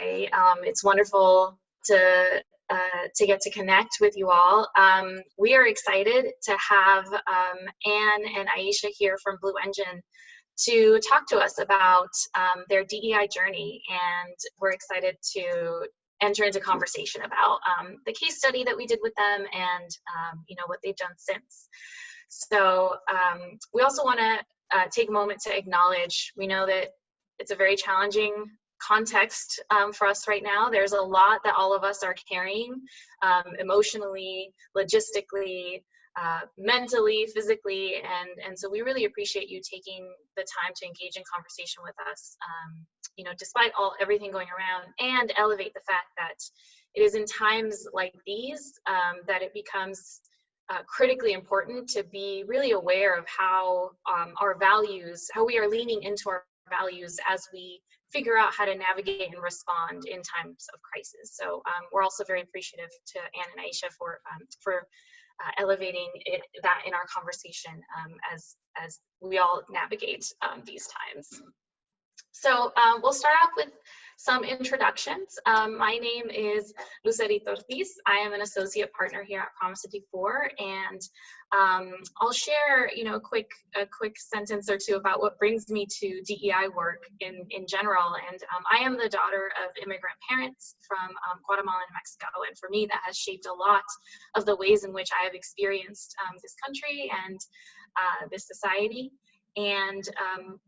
It's wonderful to get to connect with you all. We are excited to have Anne and Aisha here from Blue Engine to talk to us about their DEI journey, and we're excited to enter into conversation about the case study that we did with them and what they've done since. So we also want to take a moment to acknowledge, we know that it's a very challenging context for us right now. There's a lot that all of us are carrying emotionally, logistically, mentally, physically, and so we really appreciate you taking the time to engage in conversation with us, despite everything going around, and elevate the fact that it is in times like these that it becomes critically important to be really aware of how our values, how we are leaning into our values as we figure out how to navigate and respond in times of crisis. So we're also very appreciative to Anne and Aisha for elevating that in our conversation as we all navigate these times. So we'll start off with some introductions. My name is Lucerito Ortiz. I am an associate partner here at Promise54, and I'll share, a quick sentence or two about what brings me to DEI work in general. And I am the daughter of immigrant parents from Guatemala and Mexico, and for me, that has shaped a lot of the ways in which I have experienced this country and this society. And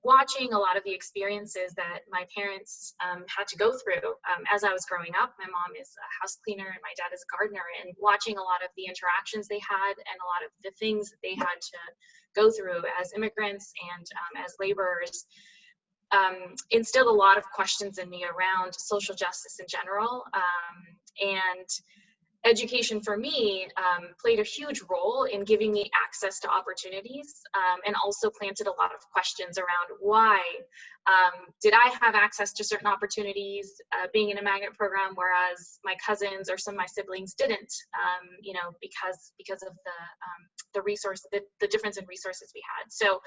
watching a lot of the experiences that my parents had to go through as I was growing up. My mom is a house cleaner and my dad is a gardener, and watching a lot of the interactions they had and a lot of the things that they had to go through as immigrants and as laborers instilled a lot of questions in me around social justice in general. And education for me played a huge role in giving me access to opportunities, and also planted a lot of questions around why did I have access to certain opportunities being in a magnet program, whereas my cousins or some of my siblings didn't, because of the difference in resources we had. So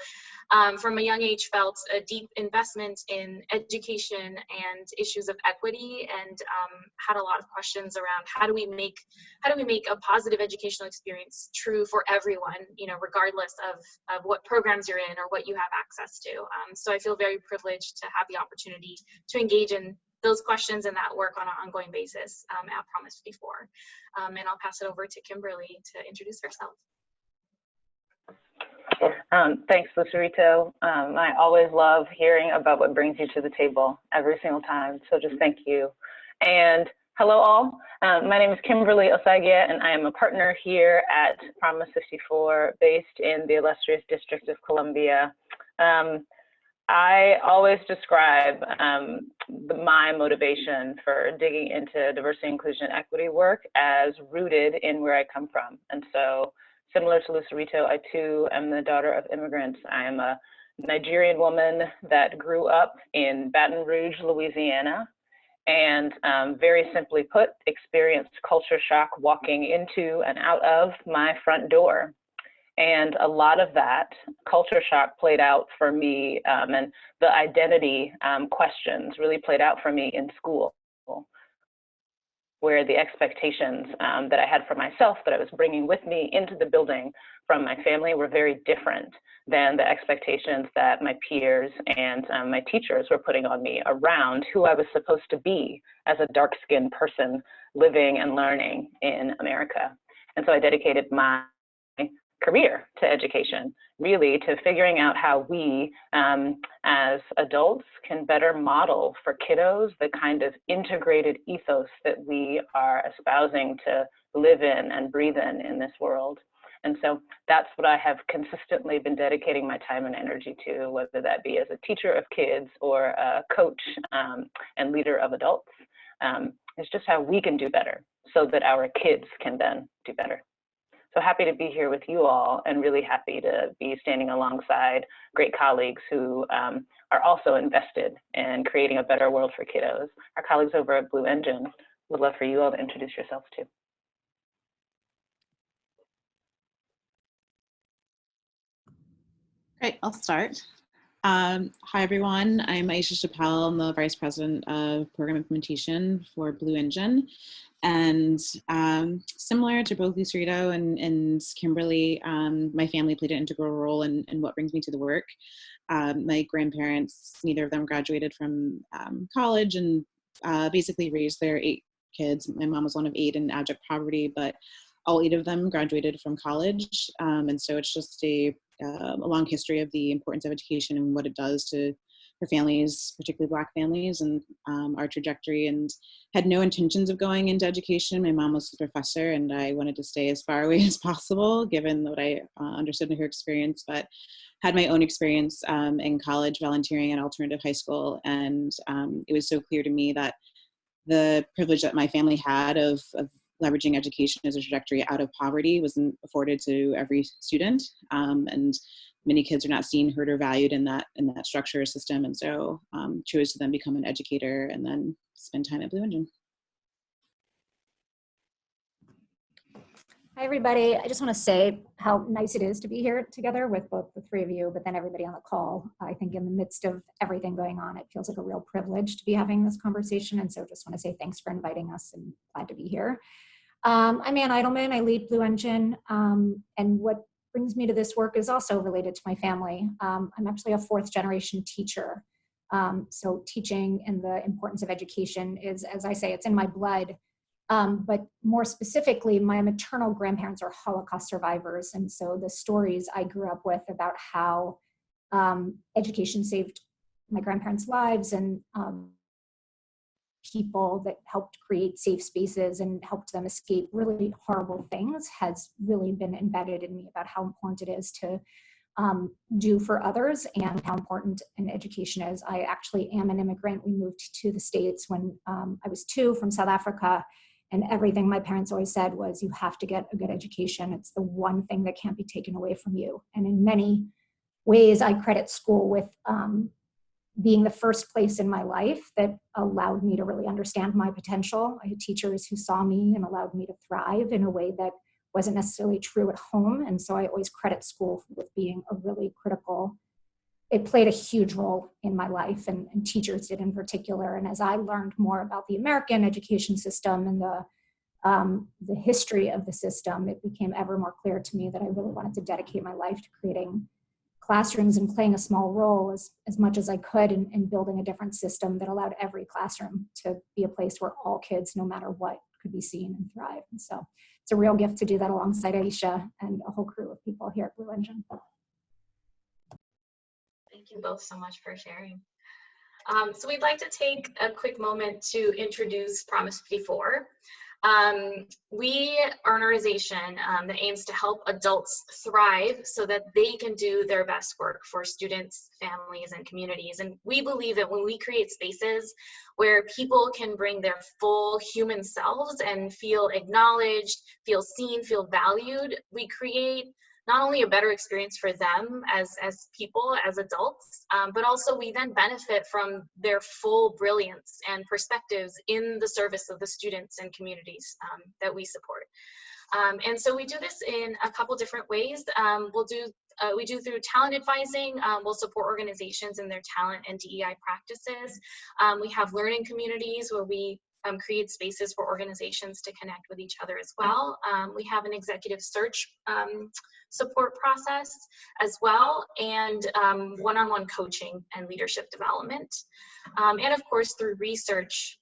from a young age felt a deep investment in education and issues of equity, and had a lot of questions around how do we make a positive educational experience true for everyone, regardless of what programs you're in or what you have access to. So I feel very privileged to have the opportunity to engage in those questions and that work on an ongoing basis at Promise54. And I'll pass it over to Kimberly to introduce herself. Thanks, Lucerito. I always love hearing about what brings you to the table every single time, so just thank you. And hello all, my name is Kimberly Osagie, and I am a partner here at Promise54 based in the illustrious District of Columbia. I always describe my motivation for digging into diversity, inclusion, and equity work as rooted in where I come from. And so similar to Lucerito, I too am the daughter of immigrants. I am a Nigerian woman that grew up in Baton Rouge, Louisiana, and very simply put, experienced culture shock walking into and out of my front door. And a lot of that culture shock played out for me, and the identity questions really played out for me in school, where the expectations that I had for myself that I was bringing with me into the building from my family were very different than the expectations that my peers and my teachers were putting on me around who I was supposed to be as a dark-skinned person living and learning in America. And so I dedicated my career to education, really to figuring out how we as adults can better model for kiddos the kind of integrated ethos that we are espousing to live in and breathe in this world. And so that's what I have consistently been dedicating my time and energy to, whether that be as a teacher of kids or a coach and leader of adults. It's just how we can do better so that our kids can then do better. So happy to be here with you all, and really happy to be standing alongside great colleagues who are also invested in creating a better world for kiddos. Our colleagues over at Blue Engine would love for you all to introduce yourselves too. Great, I'll start. Hi, everyone. I'm Aisha Chappelle. I'm the Vice President of Program Implementation for Blue Engine. And similar to both Lucredo and Kimberly, my family played an integral role in what brings me to the work. My grandparents, neither of them graduated from college and basically raised their 8 kids. My mom was one of 8 in abject poverty, but all 8 of them graduated from college. And so it's just a long history of the importance of education and what it does for families, particularly Black families, and our trajectory. And had no intentions of going into education. My mom was a professor, and I wanted to stay as far away as possible, given what I understood in her experience. But had my own experience in college, volunteering at alternative high school, and it was so clear to me that the privilege that my family had of leveraging education as a trajectory out of poverty wasn't afforded to every student, and many kids are not seen, heard, or valued in that structure or system, and so chose to then become an educator and then spend time at Blue Engine. Hi, everybody. I just want to say how nice it is to be here together with both the 3 of you, but then everybody on the call. I think in the midst of everything going on, it feels like a real privilege to be having this conversation. And so just want to say thanks for inviting us and glad to be here. I'm Ann Eidelman. I lead Blue Engine. And what brings me to this work is also related to my family. I'm actually a 4th generation teacher. So teaching and the importance of education is, as I say, it's in my blood. But more specifically, my maternal grandparents are Holocaust survivors. And so the stories I grew up with about how education saved my grandparents' lives and people that helped create safe spaces and helped them escape really horrible things has really been embedded in me about how important it is to do for others and how important an education is. I actually am an immigrant. We moved to the States when I was 2 from South Africa. And everything my parents always said was, you have to get a good education. It's the one thing that can't be taken away from you. And in many ways, I credit school with being the first place in my life that allowed me to really understand my potential. I had teachers who saw me and allowed me to thrive in a way that wasn't necessarily true at home. And so I always credit school with being a really critical, it played a huge role in my life, and teachers did in particular. And as I learned more about the American education system and the history of the system, it became ever more clear to me that I really wanted to dedicate my life to creating classrooms and playing a small role as much as I could in building a different system that allowed every classroom to be a place where all kids, no matter what, could be seen and thrive. And so it's a real gift to do that alongside Aisha and a whole crew of people here at Blue Engine. Thank you both so much for sharing. So we'd like to take a quick moment to introduce Promise54. We are an organization that aims to help adults thrive so that they can do their best work for students, families, and communities. And we believe that when we create spaces where people can bring their full human selves and feel acknowledged, feel seen, feel valued, we create not only a better experience for them as people, as adults, but also we then benefit from their full brilliance and perspectives in the service of the students and communities that we support. And so we do this in a couple different ways. We do through talent advising. We'll support organizations in their talent and DEI practices. We have learning communities where we create spaces for organizations to connect with each other as well. We have an executive search support process as well, and one-on-one coaching and leadership development. And of course, through research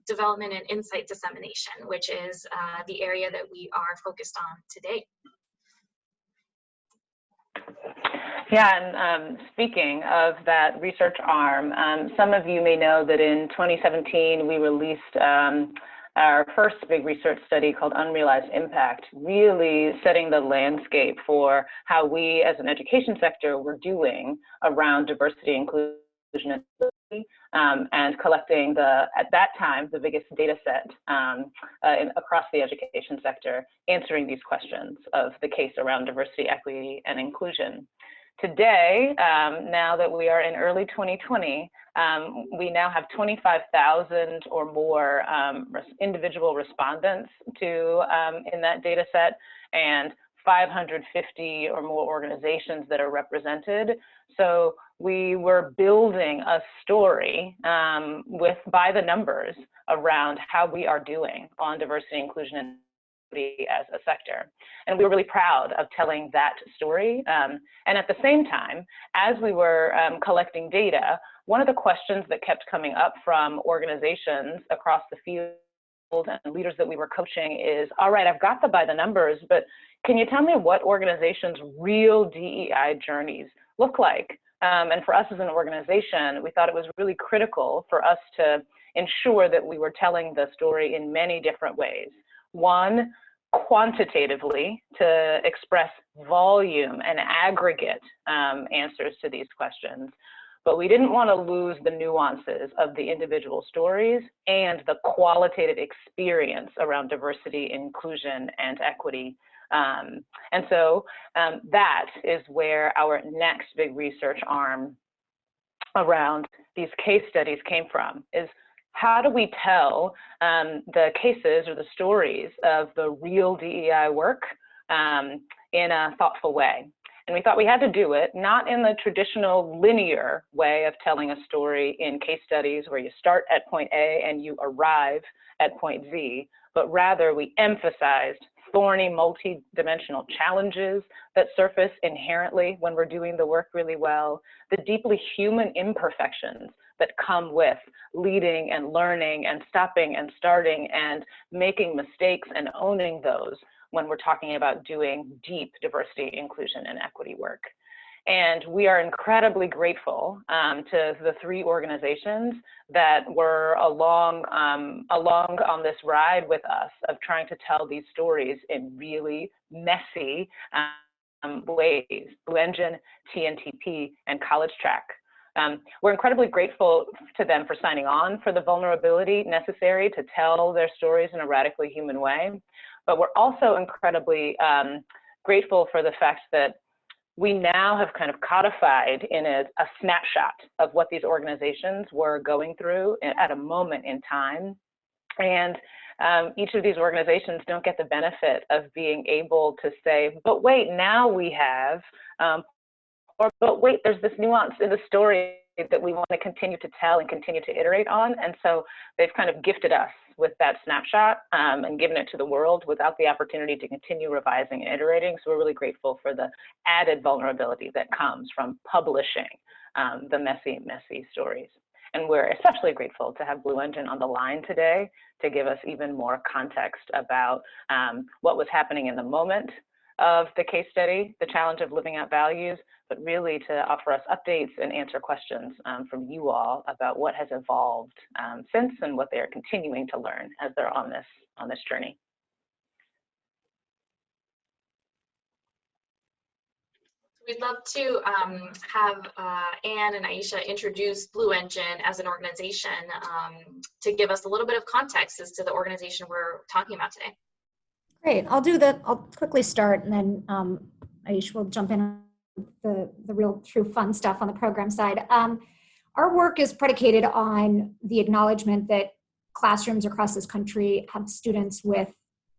development and insight dissemination, which is the area that we are focused on today. Yeah, and speaking of that research arm, some of you may know that in 2017, we released our first big research study called Unrealized Impact, really setting the landscape for how we as an education sector were doing around diversity, inclusion, and equity, and collecting at that time, the biggest data set across the education sector, answering these questions of the case around diversity, equity, and inclusion. Today, now that we are in early 2020, we now have 25,000 or more individual respondents in that data set, and 550 or more organizations that are represented. So we were building a story by the numbers around how we are doing on diversity, inclusion, and equity as a sector. And we were really proud of telling that story. And at the same time, as we were collecting data, one of the questions that kept coming up from organizations across the field and leaders that we were coaching is, all right, I've got the by the numbers, but can you tell me what organizations' real DEI journeys look like? And for us as an organization, we thought it was really critical for us to ensure that we were telling the story in many different ways. One, quantitatively, to express volume and aggregate answers to these questions. But we didn't want to lose the nuances of the individual stories and the qualitative experience around diversity, inclusion, and equity. And so that is where our next big research arm around these case studies came from, is how do we tell the cases or the stories of the real DEI work in a thoughtful way? And we thought we had to do it, not in the traditional linear way of telling a story in case studies where you start at point A and you arrive at point Z, but rather we emphasized thorny, multi-dimensional challenges that surface inherently when we're doing the work really well, the deeply human imperfections that come with leading and learning and stopping and starting and making mistakes and owning those when we're talking about doing deep diversity, inclusion, and equity work. And we are incredibly grateful to the three organizations that were along on this ride with us of trying to tell these stories in really messy ways: Blue Engine, TNTP, and College Track. We're incredibly grateful to them for signing on for the vulnerability necessary to tell their stories in a radically human way. But we're also incredibly grateful for the fact that we now have kind of codified in a snapshot of what these organizations were going through at a moment in time. And each of these organizations don't get the benefit of being able to say, but wait, now we have, or but wait, there's this nuance in the story that we want to continue to tell and continue to iterate on. And so they've kind of gifted us with that snapshot and given it to the world without the opportunity to continue revising and iterating. So we're really grateful for the added vulnerability that comes from publishing the messy, messy stories. And we're especially grateful to have Blue Engine on the line today to give us even more context about what was happening in the moment of the case study, the challenge of living out values, but really to offer us updates and answer questions from you all about what has evolved since and what they are continuing to learn as they're on this journey. We'd love to have Anne and Aisha introduce Blue Engine as an organization to give us a little bit of context as to the organization we're talking about today. Great, I'll quickly start, and then Aisha will jump in on the real true fun stuff on the program side. Our work is predicated on the acknowledgement that classrooms across this country have students with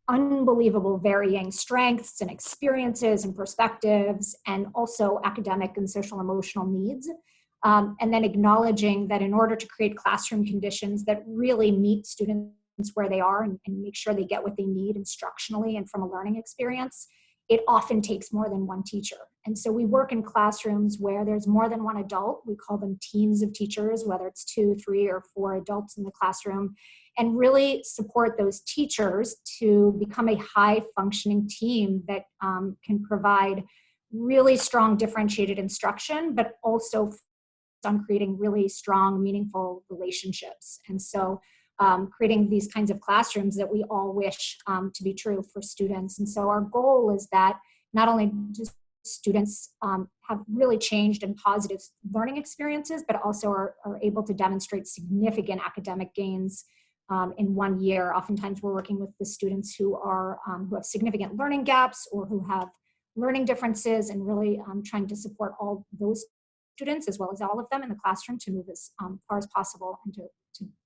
unbelievable varying strengths and experiences and perspectives, and also academic and social emotional needs. And then acknowledging that in order to create classroom conditions that really meet students where they are and make sure they get what they need instructionally and from a learning experience, it often takes more than one teacher. And so we work in classrooms where there's more than one adult. We call them teams of teachers, whether it's 2, 3, or 4 adults in the classroom, and really support those teachers to become a high functioning team that can provide really strong differentiated instruction, but also on creating really strong, meaningful relationships. And so creating these kinds of classrooms that we all wish to be true for students. And so our goal is that not only do students have really changed and positive learning experiences, but also are able to demonstrate significant academic gains in 1 year. Oftentimes we're working with the students who have significant learning gaps or who have learning differences, and really trying to support all those students as well as all of them in the classroom to move as far as possible and to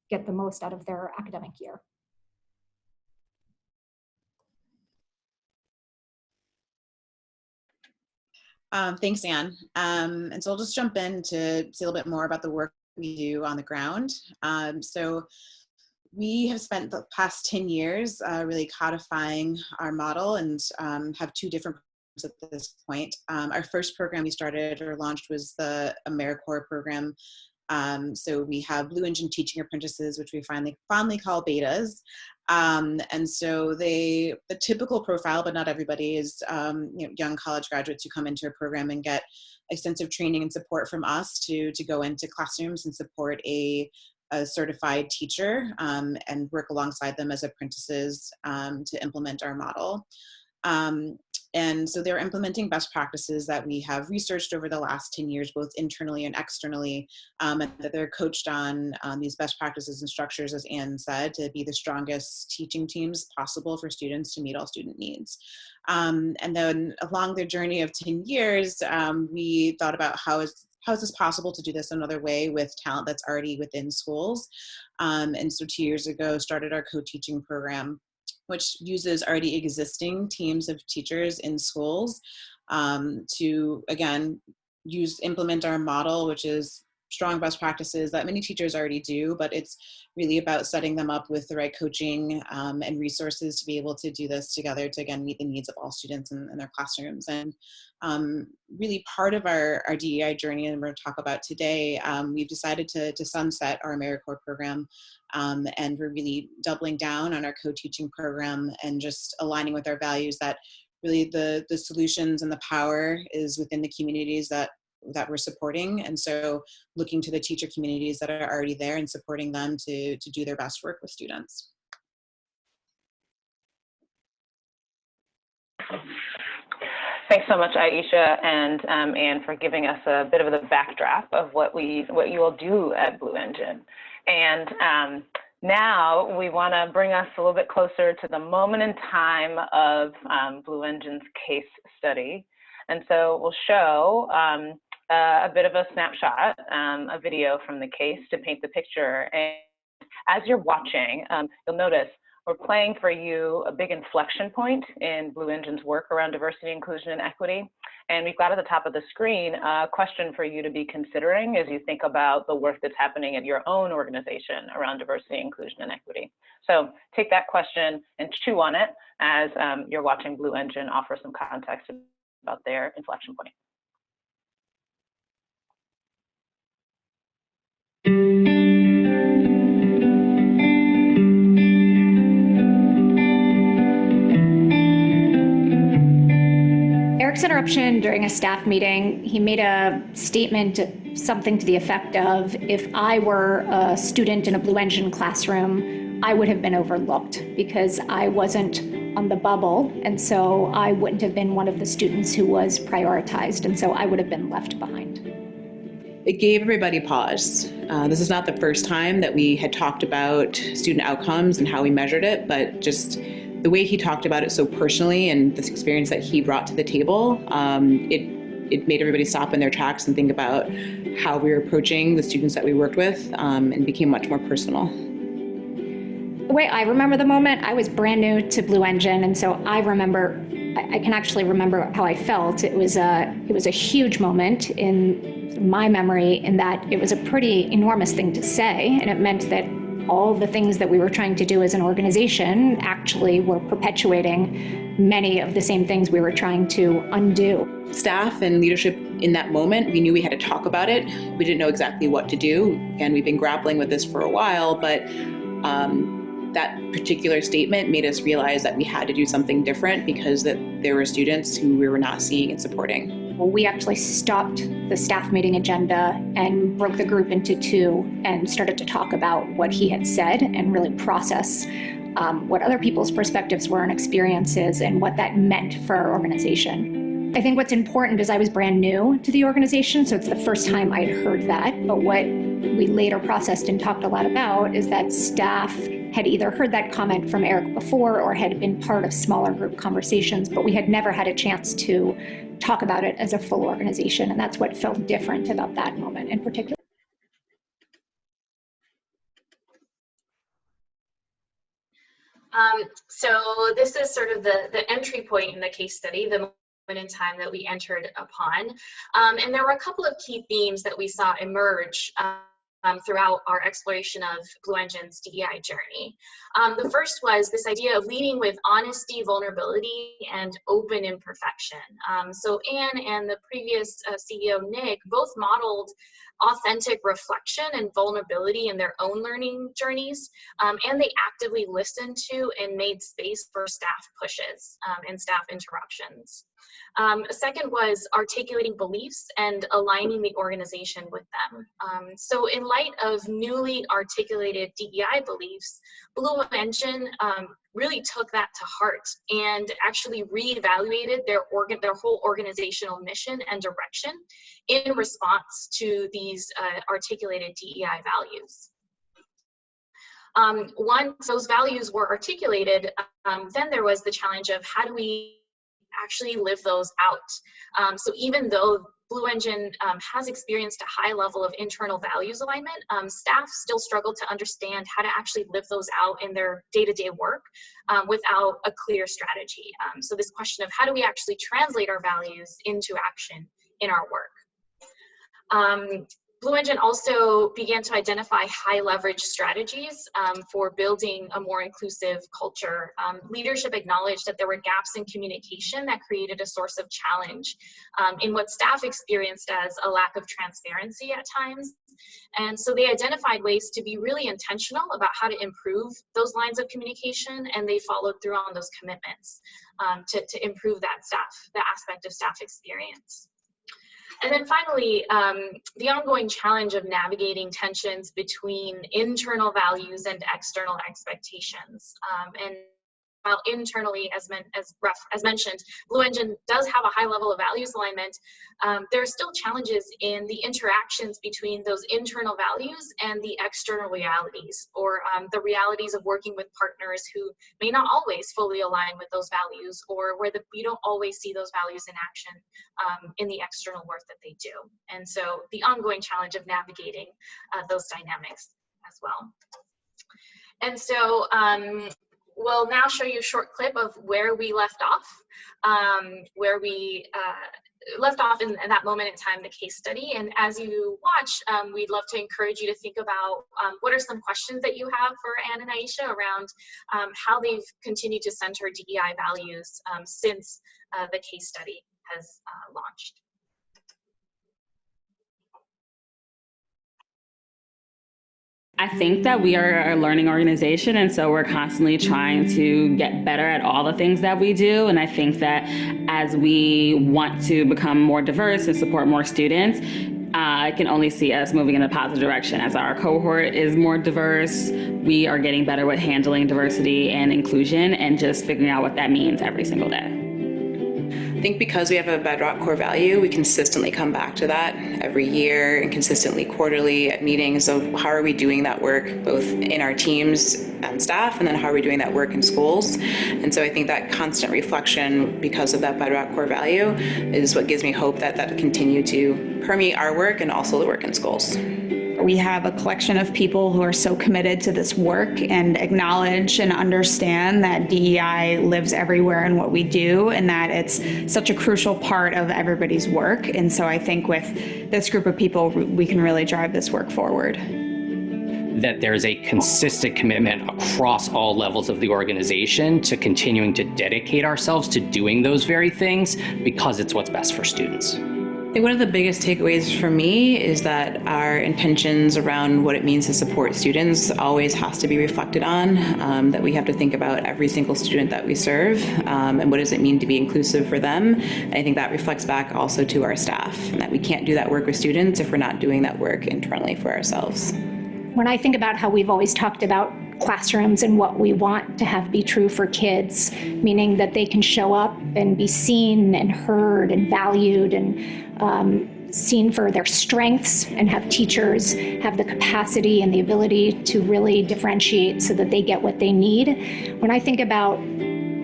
get the most out of their academic year. Thanks, Anne. And so I'll just jump in to say a little bit more about the work we do on the ground. So we have spent the past 10 years really codifying our model and have two different programs at this point. Our first program we started or launched was the AmeriCorps program. So we have Blue Engine teaching apprentices, which we fondly call betas. And so the typical profile, but not everybody, is young college graduates who come into a program and get extensive training and support from us to go into classrooms and support a certified teacher and work alongside them as apprentices to implement our model. And so they're implementing best practices that we have researched over the last 10 years, both internally and externally, and that they're coached on these best practices and structures, as Anne said, to be the strongest teaching teams possible for students to meet all student needs. And then along their journey of 10 years, we thought about how is this possible to do this another way with talent that's already within schools. And so 2 years ago, started our co-teaching program, which uses already existing teams of teachers in schools to, again, implement our model, which is strong best practices that many teachers already do, but it's really about setting them up with the right coaching and resources to be able to do this together to, again, meet the needs of all students in their classrooms. And really part of our DEI journey, and we're going to talk about today, we've decided to sunset our AmeriCorps program, and we're really doubling down on our co-teaching program and just aligning with our values that really the solutions and the power is within the communities that we're supporting. And so looking to the teacher communities that are already there and supporting them to do their best work with students. Thanks so much, Aisha and Anne, for giving us a bit of the backdrop of what you all do at Blue Engine. And now we want to bring us a little bit closer to the moment in time of Blue Engine's case study. And so we'll show a bit of a snapshot, a video from the case to paint the picture. And as you're watching, you'll notice we're playing for you a big inflection point in Blue Engine's work around diversity, inclusion, and equity. And we've got at the top of the screen a question for you to be considering as you think about the work that's happening at your own organization around diversity, inclusion, and equity. So take that question and chew on it as you're watching Blue Engine offer some context about their inflection point. Eric's interruption during a staff meeting, he made a statement, something to the effect of, if I were a student in a Blue Engine classroom, I would have been overlooked because I wasn't on the bubble, and so I wouldn't have been one of the students who was prioritized, and so I would have been left behind. It gave everybody pause. This is not the first time that we had talked about student outcomes and how we measured it, but just the way he talked about it so personally and this experience that he brought to the table, it made everybody stop in their tracks and think about how we were approaching the students that we worked with, and became much more personal. The way I remember the moment, I was brand new to Blue Engine, and so I can actually remember how I felt. It was a huge moment in my memory in that it was a pretty enormous thing to say, and it meant that all the things that we were trying to do as an organization actually were perpetuating many of the same things we were trying to undo. Staff and leadership in that moment, we knew we had to talk about it. We didn't know exactly what to do. And we've been grappling with this for a while, but that particular statement made us realize that we had to do something different because that there were students who we were not seeing and supporting. We actually stopped the staff meeting agenda and broke the group into two and started to talk about what he had said and really process what other people's perspectives were and experiences and what that meant for our organization. I think what's important is I was brand new to the organization, so it's the first time I'd heard that, but what we later processed and talked a lot about is that staff had either heard that comment from Eric before or had been part of smaller group conversations, but we had never had a chance to talk about it as a full organization, and that's what felt different about that moment in particular. So this is sort of the entry point in the case study, the in time that we entered upon. And there were a couple of key themes that we saw emerge throughout our exploration of Blue Engine's DEI journey. The first was this idea of leading with honesty, vulnerability, and open imperfection. So Anne and the previous CEO, Nick, both modeled authentic reflection and vulnerability in their own learning journeys, and they actively listened to and made space for staff pushes and staff interruptions. A second was articulating beliefs and aligning the organization with them. So in light of newly articulated DEI beliefs, Blue Engine really took that to heart and actually reevaluated their whole organizational mission and direction in response to these articulated DEI values. Once those values were articulated, then there was the challenge of how do we actually live those out. So even though Blue Engine has experienced a high level of internal values alignment, staff still struggle to understand how to actually live those out in their day-to-day work without a clear strategy. So this question of how do we actually translate our values into action in our work. Blue Engine also began to identify high leverage strategies for building a more inclusive culture. Leadership acknowledged that there were gaps in communication that created a source of challenge in what staff experienced as a lack of transparency at times. And so they identified ways to be really intentional about how to improve those lines of communication, and they followed through on those commitments to improve that aspect of staff experience. And then finally, the ongoing challenge of navigating tensions between internal values and external expectations. And while internally, as mentioned, Blue Engine does have a high level of values alignment, there are still challenges in the interactions between those internal values and the external realities, or the realities of working with partners who may not always fully align with those values, or where you don't always see those values in action in the external work that they do. And so the ongoing challenge of navigating those dynamics as well. And so we'll now show you a short clip of where we left off, left off in that moment in time, the case study. And as you watch, we'd love to encourage you to think about what are some questions that you have for Anne and Aisha around how they've continued to center DEI values since the case study has launched. I think that we are a learning organization, and so we're constantly trying to get better at all the things that we do. And I think that as we want to become more diverse and support more students, I can only see us moving in a positive direction. As our cohort is more diverse, we are getting better with handling diversity and inclusion and just figuring out what that means every single day. I think because we have a bedrock core value, we consistently come back to that every year and consistently quarterly at meetings of how are we doing that work both in our teams and staff, and then how are we doing that work in schools. And so I think that constant reflection because of that bedrock core value is what gives me hope that that will continue to permeate our work and also the work in schools. We have a collection of people who are so committed to this work and acknowledge and understand that DEI lives everywhere in what we do, and that it's such a crucial part of everybody's work. And so I think with this group of people, we can really drive this work forward. That there's a consistent commitment across all levels of the organization to continuing to dedicate ourselves to doing those very things because it's what's best for students. I think one of the biggest takeaways for me is that our intentions around what it means to support students always has to be reflected on, that we have to think about every single student that we serve and what does it mean to be inclusive for them. And I think that reflects back also to our staff, and that we can't do that work with students if we're not doing that work internally for ourselves. When I think about how we've always talked about classrooms and what we want to have be true for kids, meaning that they can show up and be seen and heard and valued and seen for their strengths, and have teachers have the capacity and the ability to really differentiate so that they get what they need. When I think about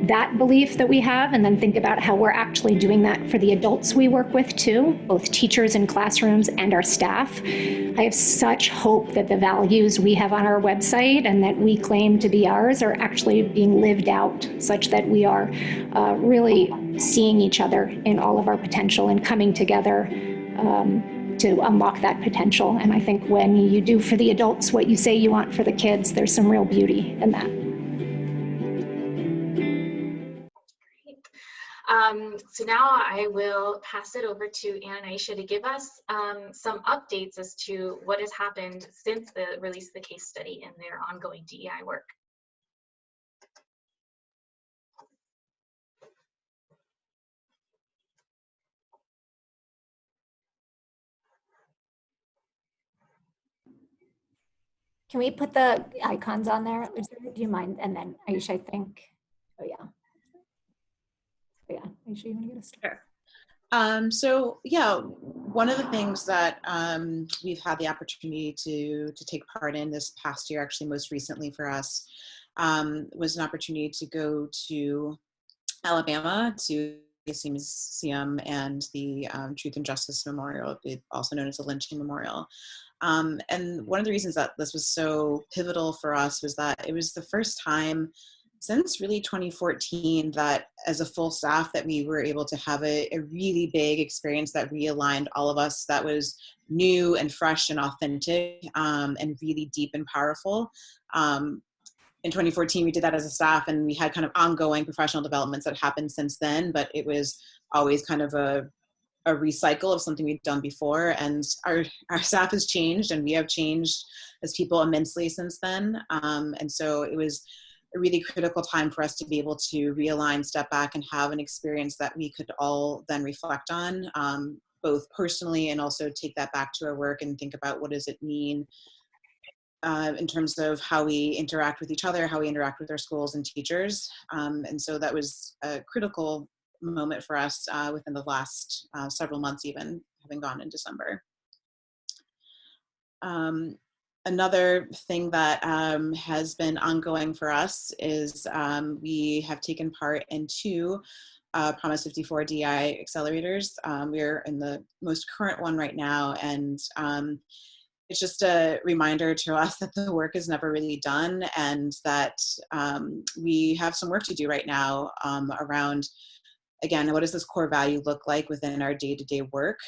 that belief that we have and then think about how we're actually doing that for the adults we work with too, both teachers in classrooms and our staff. I have such hope that the values we have on our website and that we claim to be ours are actually being lived out, such that we are really seeing each other in all of our potential and coming together to unlock that potential. And I think when you do for the adults what you say you want for the kids, there's some real beauty in that. So now I will pass it over to Anne and Aisha to give us some updates as to what has happened since the release of the case study in their ongoing DEI work. Can we put the icons on there? Do you mind? And then Aisha, I think, oh yeah. Yeah, Aisha, you want to get us started? Sure. So yeah, one of the things that we've had the opportunity to take part in this past year, actually most recently for us, was an opportunity to go to Alabama to the Museum and the Truth and Justice Memorial, also known as the Lynching Memorial. And one of the reasons that this was so pivotal for us was that it was the first time since really 2014 that as a full staff that we were able to have a really big experience that realigned all of us, that was new and fresh and authentic, and really deep and powerful. In 2014, we did that as a staff, and we had kind of ongoing professional developments that happened since then, but it was always kind of a recycle of something we'd done before. And our staff has changed, and we have changed as people immensely since then. And so it was a really critical time for us to be able to realign, step back, and have an experience that we could all then reflect on, both personally and also take that back to our work and think about what does it mean in terms of how we interact with each other, how we interact with our schools and teachers. And so that was a critical moment for us within the last several months, even having gone in December. Another thing that has been ongoing for us is we have taken part in two Promise54 DEI accelerators. We're in the most current one right now, and it's just a reminder to us that the work is never really done, and that we have some work to do right now around, again, what does this core value look like within our day-to-day work,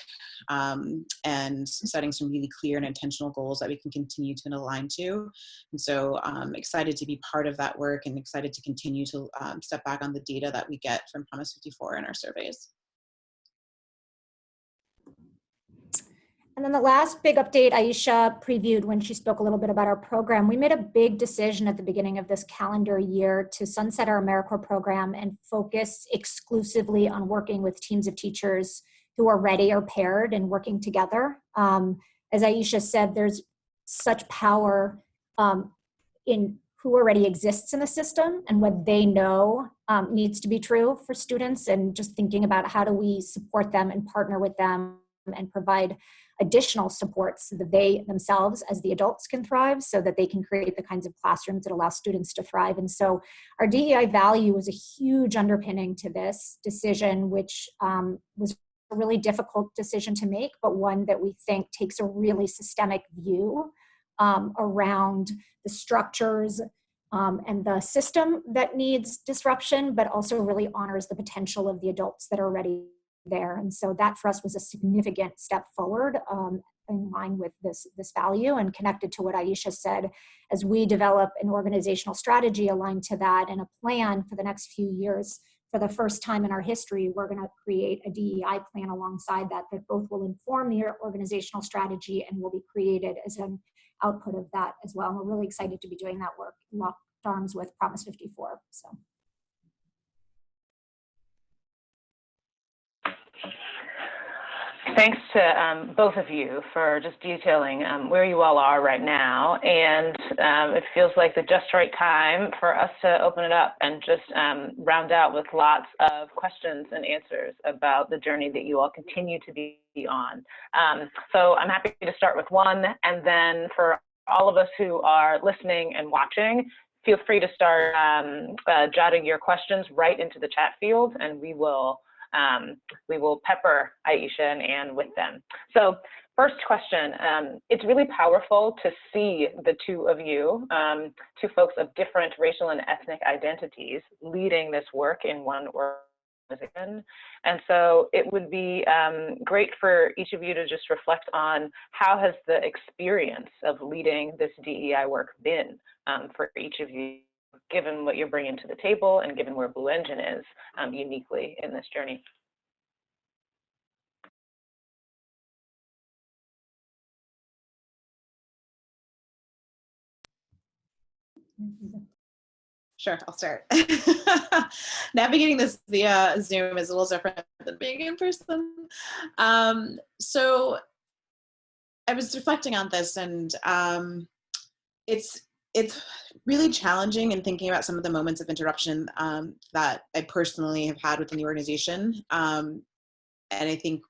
and setting some really clear and intentional goals that we can continue to align to. And so I'm excited to be part of that work and excited to continue to step back on the data that we get from Promise54 in our surveys. And then the last big update Aisha previewed when she spoke a little bit about our program. We made a big decision at the beginning of this calendar year to sunset our AmeriCorps program and focus exclusively on working with teams of teachers who are ready or paired and working together. As Aisha said, there's such power in who already exists in the system and what they know needs to be true for students, and just thinking about how do we support them and partner with them and provide additional supports so that they themselves as the adults can thrive, so that they can create the kinds of classrooms that allow students to thrive. And so our DEI value was a huge underpinning to this decision, which was a really difficult decision to make, but one that we think takes a really systemic view around the structures and the system that needs disruption, but also really honors the potential of the adults that are ready there. And so that for us was a significant step forward in line with this value, and connected to what Aisha said, as we develop an organizational strategy aligned to that and a plan for the next few years. For the first time in our history, we're going to create a DEI plan alongside that both will inform the organizational strategy and will be created as an output of that as well. And we're really excited to be doing that work, locked arms with Promise54. So. Thanks to both of you for just detailing where you all are right now. And it feels like the just right time for us to open it up and just round out with lots of questions and answers about the journey that you all continue to be on. So I'm happy to start with one, and then for all of us who are listening and watching, feel free to start jotting your questions right into the chat field, and we will pepper Aisha and Anne with them. So first question, it's really powerful to see the two of you, two folks of different racial and ethnic identities, leading this work in one organization. And so it would be great for each of you to just reflect on how has the experience of leading this DEI work been for each of you, given what you're bringing to the table and given where Blue Engine is uniquely in this journey. Sure, I'll start. Navigating this via Zoom is a little different than being in person. So I was reflecting on this, and it's really challenging in thinking about some of the moments of interruption that I personally have had within the organization. And I think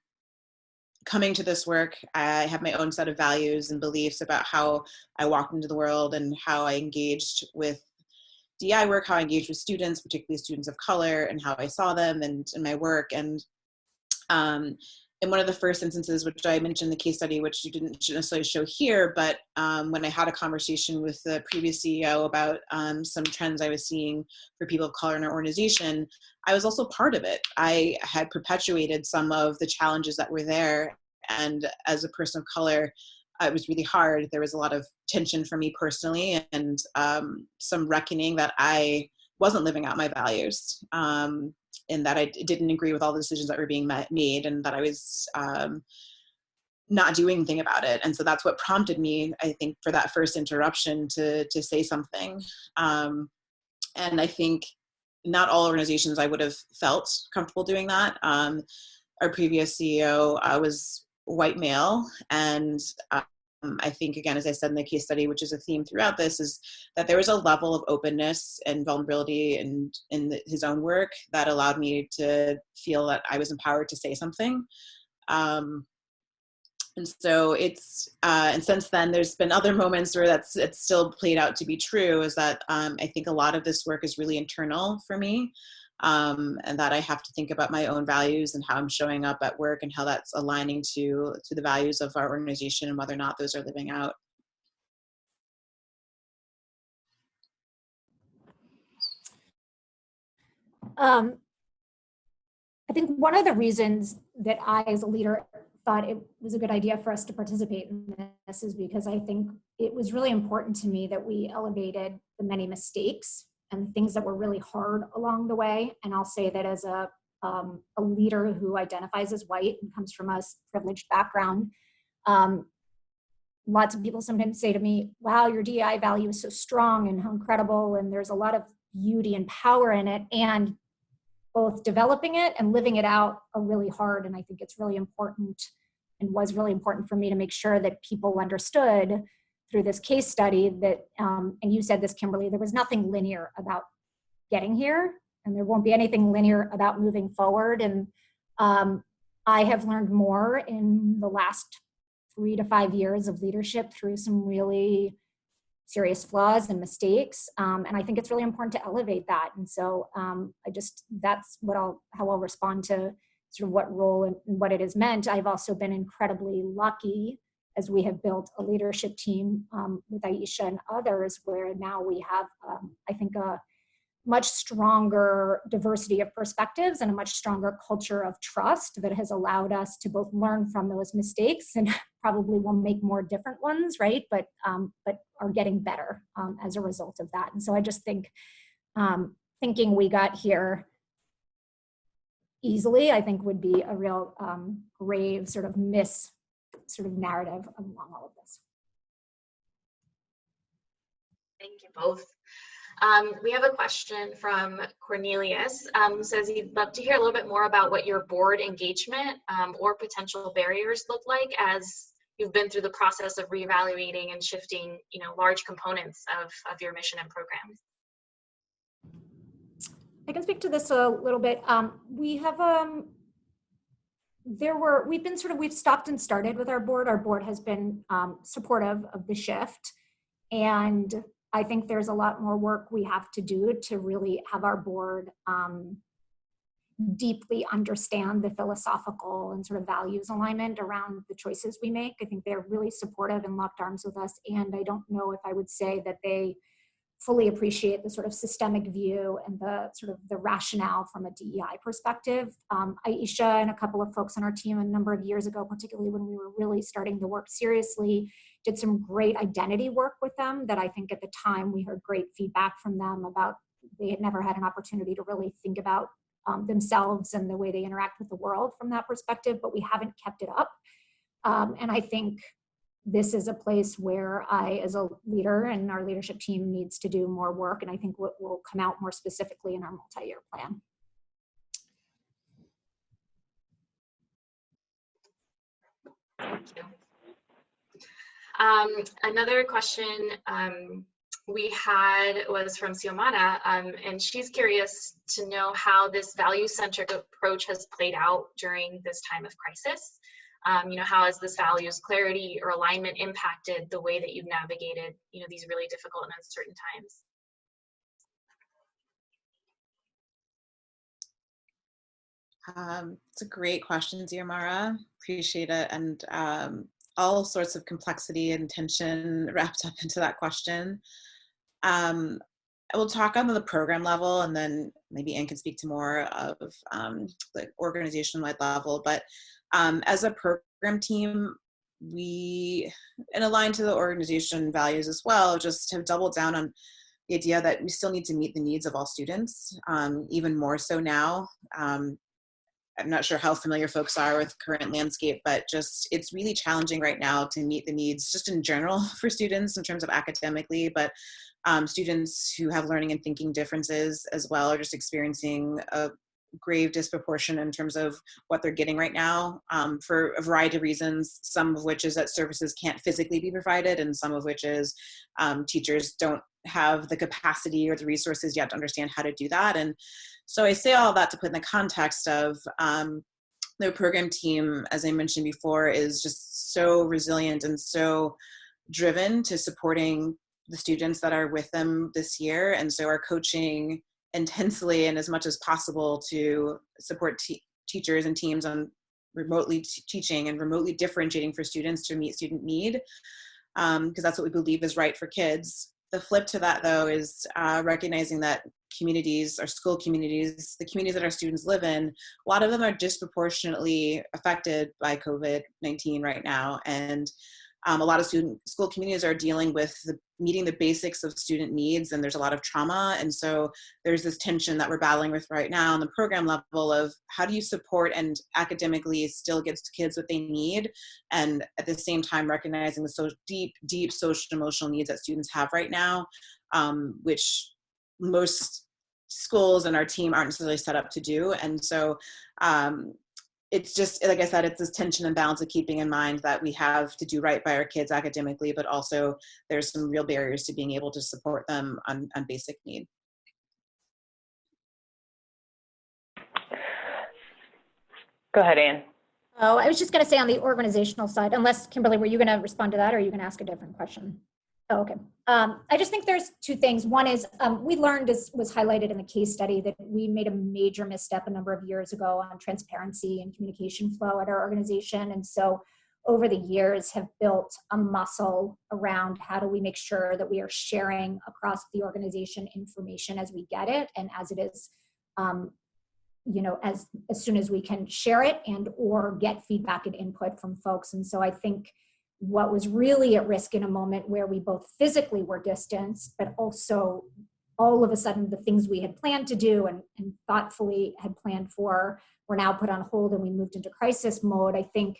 coming to this work, I have my own set of values and beliefs about how I walked into the world and how I engaged with DEI work, how I engaged with students, particularly students of color, and how I saw them and in my work. And in one of the first instances, which I mentioned in the case study, which you didn't necessarily show here, but when I had a conversation with the previous CEO about some trends I was seeing for people of color in our organization, I was also part of it. I had perpetuated some of the challenges that were there. And as a person of color, it was really hard. There was a lot of tension for me personally, and some reckoning that I wasn't living out my values, and that I didn't agree with all the decisions that were being made, and that I was not doing anything about it. And so that's what prompted me, I think, for that first interruption to say something. And I think not all organizations I would have felt comfortable doing that. Our previous CEO was white male, and I think, again, as I said in the case study, which is a theme throughout this, is that there was a level of openness and vulnerability in his own work that allowed me to feel that I was empowered to say something. And so it's, and since then, there's been other moments where it's still played out to be true, is that I think a lot of this work is really internal for me. And that I have to think about my own values and how I'm showing up at work and how that's aligning to the values of our organization and whether or not those are living out. I think one of the reasons that I, as a leader, thought it was a good idea for us to participate in this is because I think it was really important to me that we elevated the many mistakes and things that were really hard along the way. And I'll say that as a leader who identifies as white and comes from a privileged background, lots of people sometimes say to me, wow, your DEI value is so strong and how incredible, and there's a lot of beauty and power in it. And both developing it and living it out are really hard. And I think it's really important, and was really important for me, to make sure that people understood through this case study that, and you said this, Kimberly, there was nothing linear about getting here, and there won't be anything linear about moving forward. And I have learned more in the last 3 to 5 years of leadership through some really serious flaws and mistakes. And I think it's really important to elevate that. And so that's how I'll respond to sort of what role and what it has meant. I've also been incredibly lucky as we have built a leadership team with Aisha and others, where now we have, I think, a much stronger diversity of perspectives and a much stronger culture of trust that has allowed us to both learn from those mistakes, and probably will make more different ones, right? But are getting better as a result of that. And so I just think thinking we got here easily, I think, would be a real grave sort of narrative along all of this. Thank you both. We have a question from Cornelius, who says he'd love to hear a little bit more about what your board engagement or potential barriers look like as you've been through the process of reevaluating and shifting, large components of your mission and programs. I can speak to this a little bit. We have we've stopped and started with our board. Our board has been supportive of the shift, and I think there's a lot more work we have to do to really have our board deeply understand the philosophical and sort of values alignment around the choices we make. I think they're really supportive and locked arms with us. And I don't know if I would say that they fully appreciate the sort of systemic view and the sort of the rationale from a DEI perspective. Aisha and a couple of folks on our team a number of years ago, particularly when we were really starting to work seriously, did some great identity work with them that I think at the time we heard great feedback from them about they had never had an opportunity to really think about themselves and the way they interact with the world from that perspective, but we haven't kept it up. And I think this is a place where I, as a leader, and our leadership team needs to do more work, and I think what will come out more specifically in our multi-year plan. Thank you. Another question we had was from Xiomara, and she's curious to know how this value-centric approach has played out during this time of crisis. How has this values clarity or alignment impacted the way that you've navigated, these really difficult and uncertain times? It's a great question, Xiomara. Appreciate it. And all sorts of complexity and tension wrapped up into that question. I will talk on the program level, and then maybe Anne can speak to more of the organization-wide level. But as a program team, we, and aligned to the organization values as well, just have doubled down on the idea that we still need to meet the needs of all students, even more so now. I'm not sure how familiar folks are with current landscape, but just it's really challenging right now to meet the needs just in general for students in terms of academically, but students who have learning and thinking differences as well are just experiencing a grave disproportion in terms of what they're getting right now, for a variety of reasons, some of which is that services can't physically be provided, and some of which is teachers don't have the capacity or the resources yet to understand how to do that. And so I say all that to put in the context of the program team, as I mentioned before, is just so resilient and so driven to supporting the students that are with them this year, and so are coaching intensely and as much as possible to support teachers and teams on remotely teaching and remotely differentiating for students to meet student need, because that's what we believe is right for kids. The flip to that, though, is recognizing that communities, our school communities, the communities that our students live in, a lot of them are disproportionately affected by COVID-19 right now. And a lot of school communities are dealing with meeting the basics of student needs, and there's a lot of trauma. And so there's this tension that we're battling with right now on the program level of how do you support and academically still get to kids what they need, and at the same time recognizing the deep social emotional needs that students have right now, which most schools and our team aren't necessarily set up to do. And so it's just, like I said, it's this tension and balance of keeping in mind that we have to do right by our kids academically, but also there's some real barriers to being able to support them on basic need. Go ahead, Anne. Oh, I was just going to say on the organizational side, unless Kimberly, were you going to respond to that, or are you going to ask a different question? Oh, okay. I just think there's two things. One is we learned, as was highlighted in the case study, that we made a major misstep a number of years ago on transparency and communication flow at our organization. And so over the years have built a muscle around how do we make sure that we are sharing across the organization information as we get it, and as it is, as soon as we can share it and or get feedback and input from folks. And so I think what was really at risk in a moment where we both physically were distanced, but also all of a sudden the things we had planned to do and thoughtfully had planned for were now put on hold, and we moved into crisis mode. I think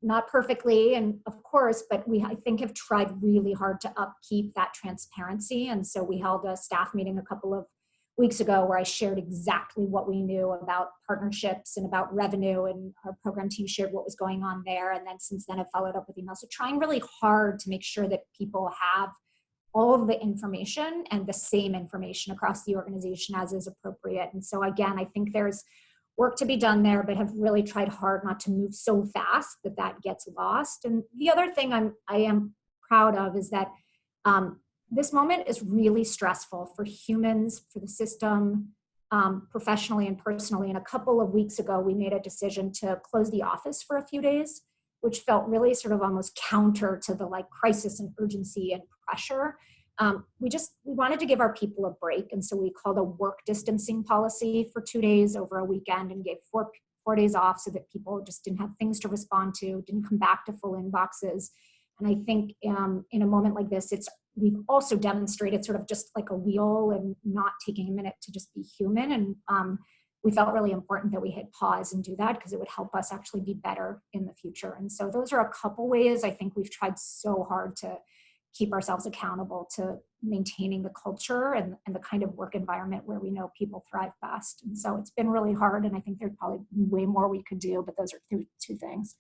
not perfectly, and of course, but I think have tried really hard to upkeep that transparency. And so we held a staff meeting a couple of weeks ago where I shared exactly what we knew about partnerships and about revenue, and our program team shared what was going on there. And then since then I've followed up with emails. So trying really hard to make sure that people have all of the information and the same information across the organization as is appropriate. And so again, I think there's work to be done there, but have really tried hard not to move so fast that gets lost. And the other thing I am proud of is that this moment is really stressful for humans, for the system, professionally and personally. And a couple of weeks ago, we made a decision to close the office for a few days, which felt really sort of almost counter to the like crisis and urgency and pressure. We wanted to give our people a break. And so we called a work distancing policy for 2 days over a weekend and gave four days off so that people just didn't have things to respond to, didn't come back to full inboxes. And I think in a moment like this, we've also demonstrated sort of just like a wheel and not taking a minute to just be human. And we felt really important that we hit pause and do that because it would help us actually be better in the future. And so those are a couple ways I think we've tried so hard to keep ourselves accountable to maintaining the culture and the kind of work environment where we know people thrive best. And so it's been really hard, and I think there's probably way more we could do, but those are two things.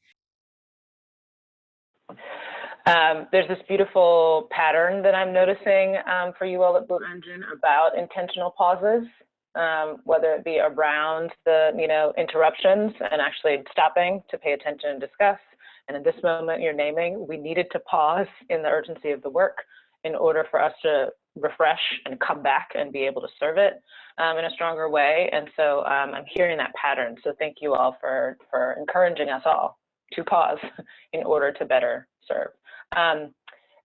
There's this beautiful pattern that I'm noticing for you all at Blue Engine about intentional pauses, whether it be around the interruptions and actually stopping to pay attention and discuss. And in this moment you're naming, we needed to pause in the urgency of the work in order for us to refresh and come back and be able to serve it in a stronger way. And so I'm hearing that pattern. So thank you all for encouraging us all to pause in order to better serve.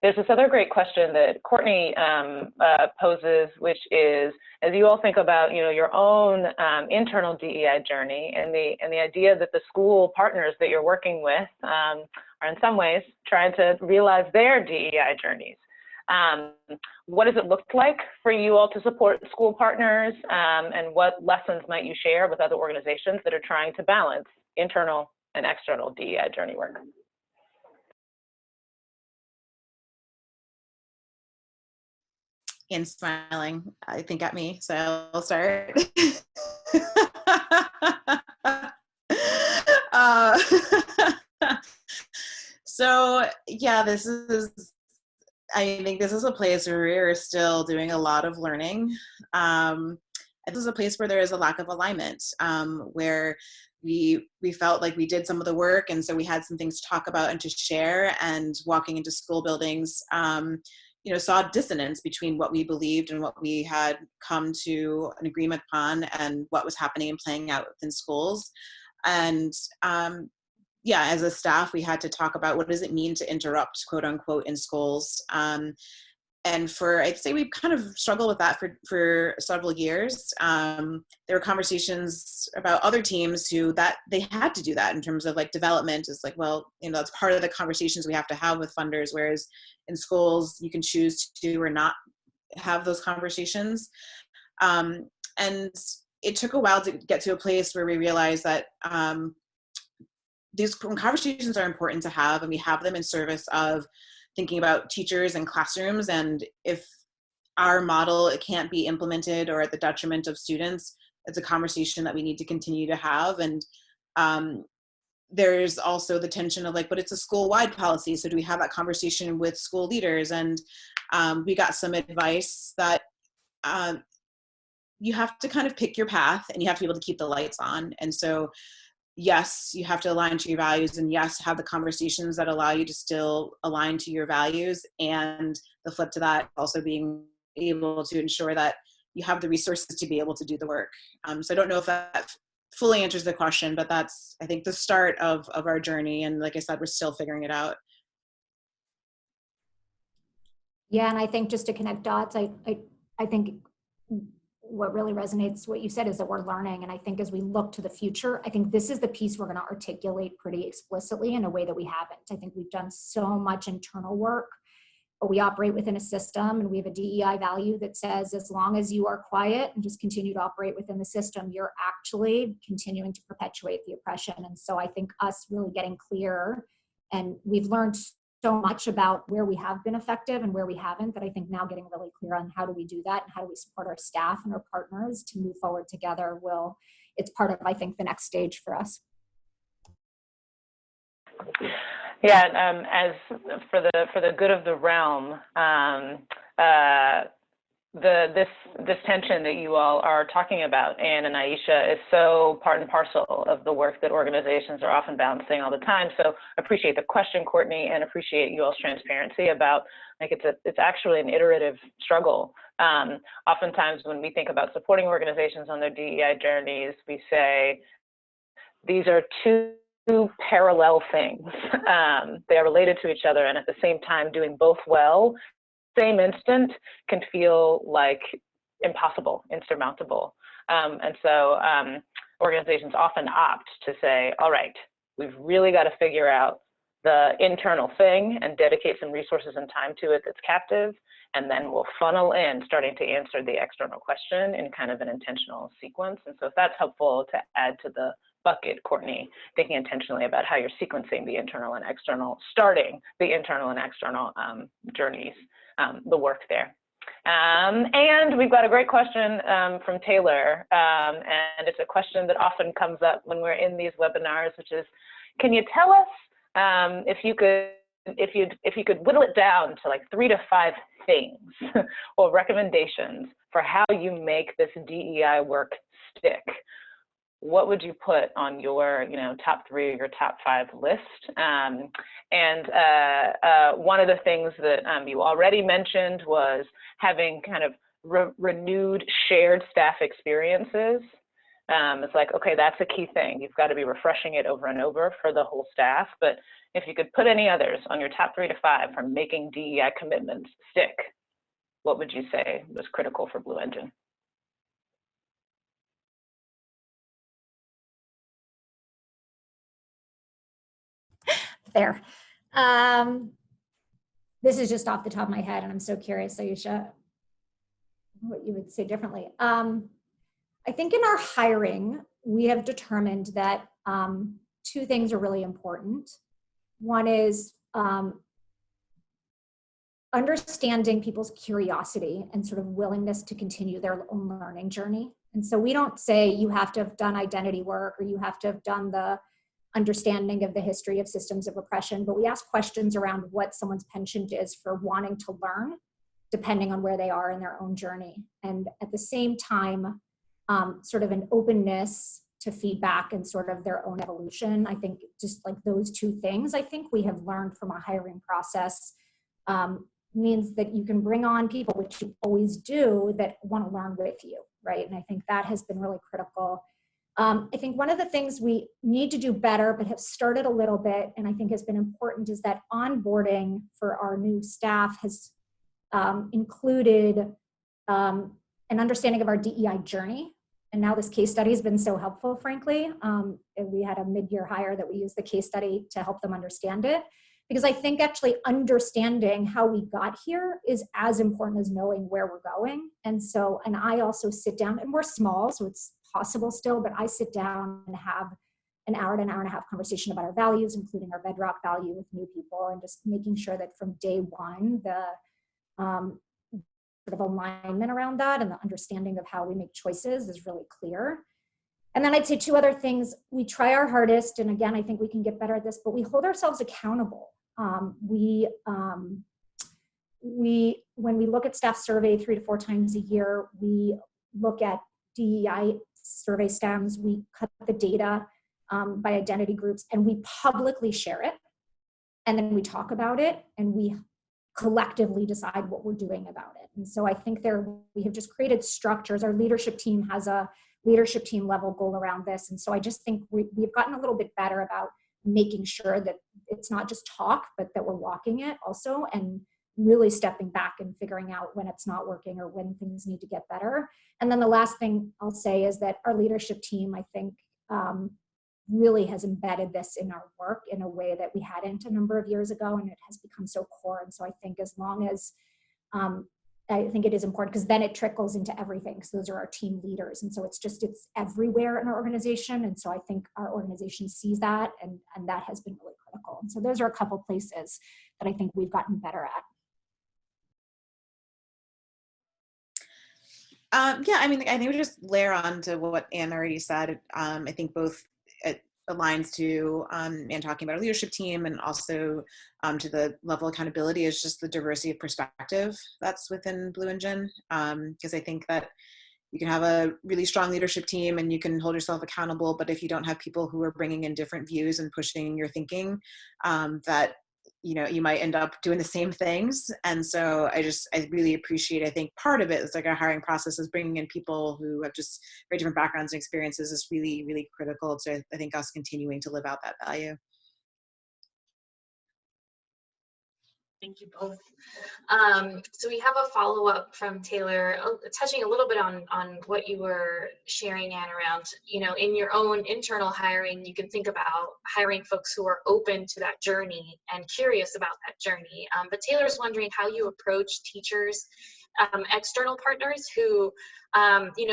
There's this other great question that Courtney poses, which is, as you all think about your own internal DEI journey and the idea that the school partners that you're working with are in some ways trying to realize their DEI journeys. What does it look like for you all to support school partners, and what lessons might you share with other organizations that are trying to balance internal and external DEI journey work? And smiling, I think, at me, so I'll start. So yeah, I think this is a place where we're still doing a lot of learning. This is a place where there is a lack of alignment, where we felt like we did some of the work, and so we had some things to talk about and to share, and walking into school buildings, saw dissonance between what we believed and what we had come to an agreement upon and what was happening and playing out within schools. And as a staff, we had to talk about what does it mean to interrupt, quote unquote, in schools. And I'd say we've kind of struggled with that for several years. There were conversations about other teams that they had to do that in terms of like development. It's like, well, it's part of the conversations we have to have with funders, whereas in schools, you can choose to or not have those conversations. And it took a while to get to a place where we realized that these conversations are important to have, and we have them in service of thinking about teachers and classrooms. And if our model, it can't be implemented or at the detriment of students, it's a conversation that we need to continue to have. And there's also the tension of like, but it's a school-wide policy. So do we have that conversation with school leaders? And we got some advice that you have to kind of pick your path, and you have to be able to keep the lights on. And so yes, you have to align to your values, and yes, have the conversations that allow you to still align to your values. And the flip to that, also being able to ensure that you have the resources to be able to do the work. So I don't know if that fully answers the question, but that's, I think, the start of our journey. And like I said, we're still figuring it out. Yeah, and I think just to connect dots, I think what really resonates, what you said, is that we're learning. And I think as we look to the future, I think this is the piece we're going to articulate pretty explicitly in a way that we haven't. I think we've done so much internal work, but we operate within a system, and we have a DEI value that says as long as you are quiet and just continue to operate within the system, you're actually continuing to perpetuate the oppression. And so I think us really getting clear, and we've learned so much about where we have been effective and where we haven't, that I think now getting really clear on how do we do that and how do we support our staff and our partners to move forward together it's part of, I think, the next stage for us. Yeah, as for the good of the realm, this tension that you all are talking about, Anne and Aisha, is so part and parcel of the work that organizations are often balancing all the time. So appreciate the question, Courtney, and appreciate you all's transparency about, like, it's actually an iterative struggle. Oftentimes when we think about supporting organizations on their DEI journeys, we say these are two parallel things. They are related to each other, and at the same time doing both well, same instant, can feel like impossible, insurmountable. And so organizations often opt to say, all right, we've really got to figure out the internal thing and dedicate some resources and time to it that's captive, and then we'll funnel in starting to answer the external question in kind of an intentional sequence. And so if that's helpful to add to the bucket, Courtney, thinking intentionally about how you're sequencing the internal and external, starting the internal and external journeys, the work there. And we've got a great question from Taylor, and it's a question that often comes up when we're in these webinars, which is, can you tell us if you could whittle it down to like 3 to 5 things or recommendations for how you make this DEI work stick? What would you put on your, top 3 or your top 5 list? One of the things that you already mentioned was having kind of renewed shared staff experiences. It's like, okay, that's a key thing. You've got to be refreshing it over and over for the whole staff. But if you could put any others on your top 3 to 5 for making DEI commitments stick, what would you say was critical for Blue Engine? There. This is just off the top of my head, and I'm so curious, Aisha, what you would say differently. I think in our hiring, we have determined that 2 things are really important. One is understanding people's curiosity and sort of willingness to continue their own learning journey. And so we don't say you have to have done identity work or you have to have done the understanding of the history of systems of oppression, but we ask questions around what someone's penchant is for wanting to learn, depending on where they are in their own journey. And at the same time, sort of an openness to feedback and sort of their own evolution. I think just like those 2 things, I think we have learned from a hiring process means that you can bring on people, which you always do, that want to learn with you, right? And I think that has been really critical. I think one of the things we need to do better, but have started a little bit, and I think has been important, is that onboarding for our new staff has included an understanding of our DEI journey. And now this case study has been so helpful, frankly. We had a mid-year hire that we used the case study to help them understand it. Because I think actually understanding how we got here is as important as knowing where we're going. And so, and I also sit down, and we're small, so it's possible still, but I sit down and have an hour to an hour and a half conversation about our values, including our bedrock value with new people, and just making sure that from day one, the sort of alignment around that and the understanding of how we make choices is really clear. And then I'd say 2 other things. We try our hardest, and again, I think we can get better at this, but we hold ourselves accountable. When we look at staff survey 3 to 4 times a year, we look at DEI survey stems, we cut the data by identity groups, and we publicly share it. And then we talk about it, and we collectively decide what we're doing about it. And so I think we have just created structures. Our leadership team has a leadership team level goal around this. And so I just think we've gotten a little bit better about making sure that it's not just talk, but that we're walking it also, and really stepping back and figuring out when it's not working or when things need to get better. And then the last thing I'll say is that our leadership team, I think, really has embedded this in our work in a way that we hadn't a number of years ago, and it has become so core. And so I think as long as, I think it is important, because then it trickles into everything, because those are our team leaders. And so it's everywhere in our organization. And so I think our organization sees that, and that has been really critical. And so those are a couple places that I think we've gotten better at. Yeah, I mean, I think we just layer on to what Anne already said. I think both aligns to and talking about a leadership team, and also to the level of accountability, is just the diversity of perspective that's within Blue Engine. Because I think that you can have a really strong leadership team and you can hold yourself accountable, but if you don't have people who are bringing in different views and pushing your thinking, that you might end up doing the same things. And so I really appreciate, I think part of it is like our hiring process is bringing in people who have just very different backgrounds and experiences is really, really critical to, I think, us continuing to live out that value. Thank you both. So we have a follow-up from Taylor, touching a little bit on what you were sharing, Anne, around, in your own internal hiring, you can think about hiring folks who are open to that journey and curious about that journey. But Taylor's wondering how you approach teachers, external partners who,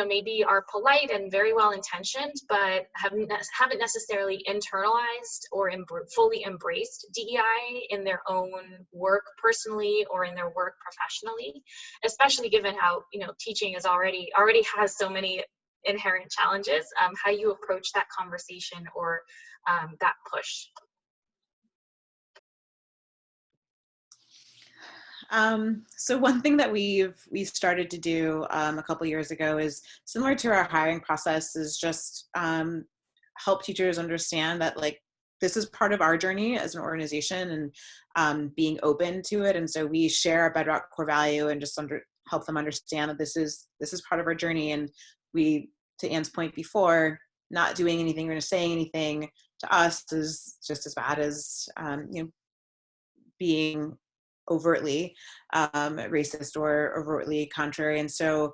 maybe are polite and very well intentioned, but haven't necessarily internalized or fully embraced DEI in their own work personally or in their work professionally, especially given how, teaching is already has so many inherent challenges, how you approach that conversation or that push. So one thing that we've started to do a couple years ago is similar to our hiring process, is just help teachers understand that this is part of our journey as an organization, and being open to it. And so we share our bedrock core value and just help them understand that this is part of our journey. And we, to Anne's point before, not doing anything or saying anything to us is just as bad as being overtly racist or overtly contrary. And so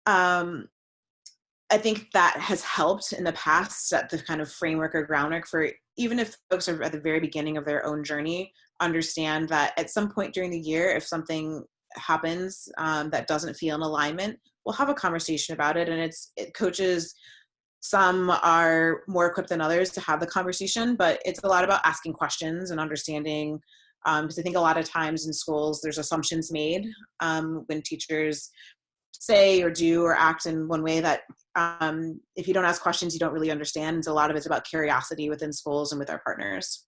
I think that has helped in the past set the kind of framework or groundwork for, even if folks are at the very beginning of their own journey, understand that at some point during the year, if something happens that doesn't feel in alignment, we'll have a conversation about it. And coaches, some are more equipped than others to have the conversation, but it's a lot about asking questions and understanding. Because I think a lot of times in schools, there's assumptions made when teachers say or do or act in one way that if you don't ask questions, you don't really understand. And so a lot of it's about curiosity within schools and with our partners.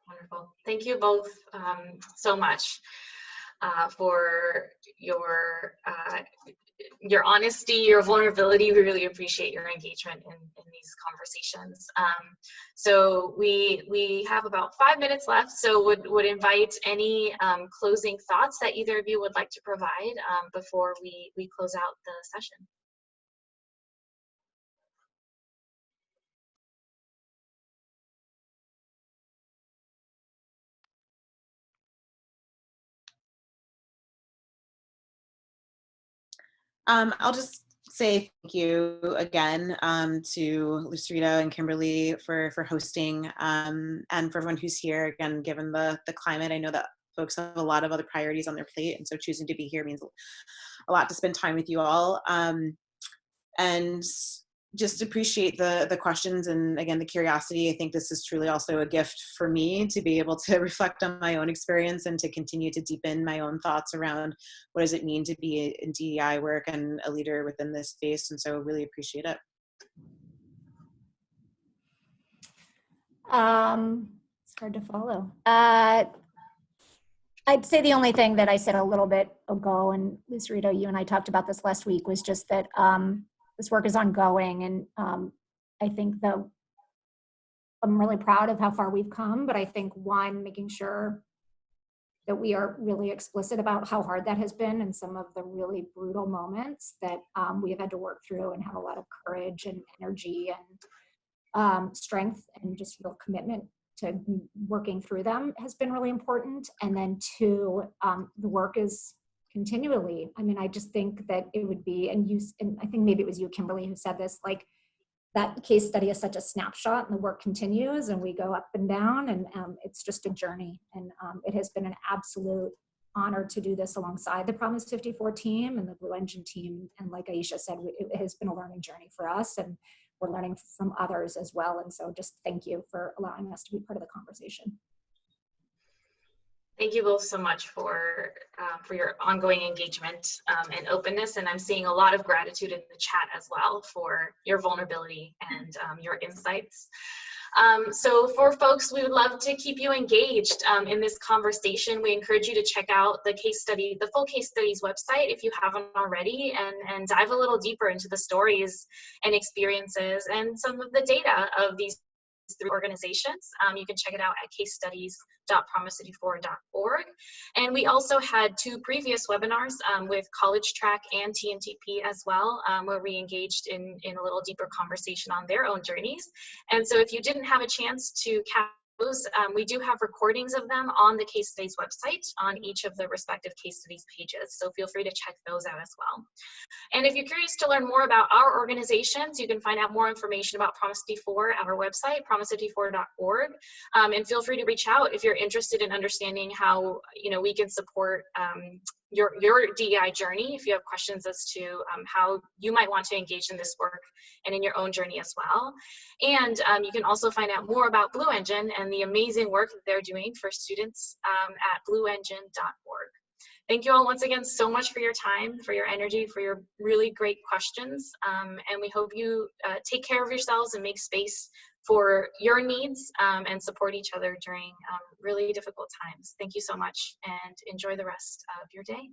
Wonderful. Thank you both so much for your honesty, your vulnerability. We really appreciate your engagement in these conversations. So we have about 5 minutes left, so would invite any closing thoughts that either of you would like to provide before we close out the session. I'll just say thank you again to Lucerito and Kimberly for hosting, and for everyone who's here. Again, given the climate, I know that folks have a lot of other priorities on their plate, and so choosing to be here means a lot to spend time with you all. And just appreciate the questions and, again, the curiosity. I think this is truly also a gift for me to be able to reflect on my own experience and to continue to deepen my own thoughts around what does it mean to be in DEI work and a leader within this space. And so really appreciate it. It's hard to follow. I'd say the only thing that I said a little bit ago, and Lucerito, you and I talked about this last week, was just that this work is ongoing, and I think I'm really proud of how far we've come, but I think, one, making sure that we are really explicit about how hard that has been and some of the really brutal moments that we have had to work through, and have a lot of courage and energy and strength and just real commitment to working through them has been really important. And then two, the work is continually. I mean, I just think that it would be, and I think maybe it was you, Kimberly, who said this, like, that case study is such a snapshot, and the work continues, and we go up and down, and it's just a journey. And it has been an absolute honor to do this alongside the Promise54 team and the Blue Engine team. And like Aisha said, it has been a learning journey for us, and we're learning from others as well. And so just thank you for allowing us to be part of the conversation. Thank you both so much for your ongoing engagement and openness. And I'm seeing a lot of gratitude in the chat as well for your vulnerability and your insights. So for folks, we would love to keep you engaged in this conversation. We encourage you to check out the case study, the full case studies website if you haven't already, and dive a little deeper into the stories and experiences and some of the data of these three organizations. You can check it out at casestudies.promise54.org. And we also had 2 previous webinars with College Track and TNTP as well, where we engaged in a little deeper conversation on their own journeys. And so if you didn't have a chance to catch those, we do have recordings of them on the case studies website on each of the respective case studies pages. So feel free to check those out as well. And if you're curious to learn more about our organizations, you can find out more information about Promise54 at our website, promise54.org. And feel free to reach out if you're interested in understanding how we can support your DEI journey. If you have questions as to how you might want to engage in this work and in your own journey as well. And you can also find out more about Blue Engine and the amazing work that they're doing for students at blueengine.org. Thank you all once again so much for your time, for your energy, for your really great questions. And we hope you take care of yourselves and make space for your needs and support each other during really difficult times. Thank you so much and enjoy the rest of your day.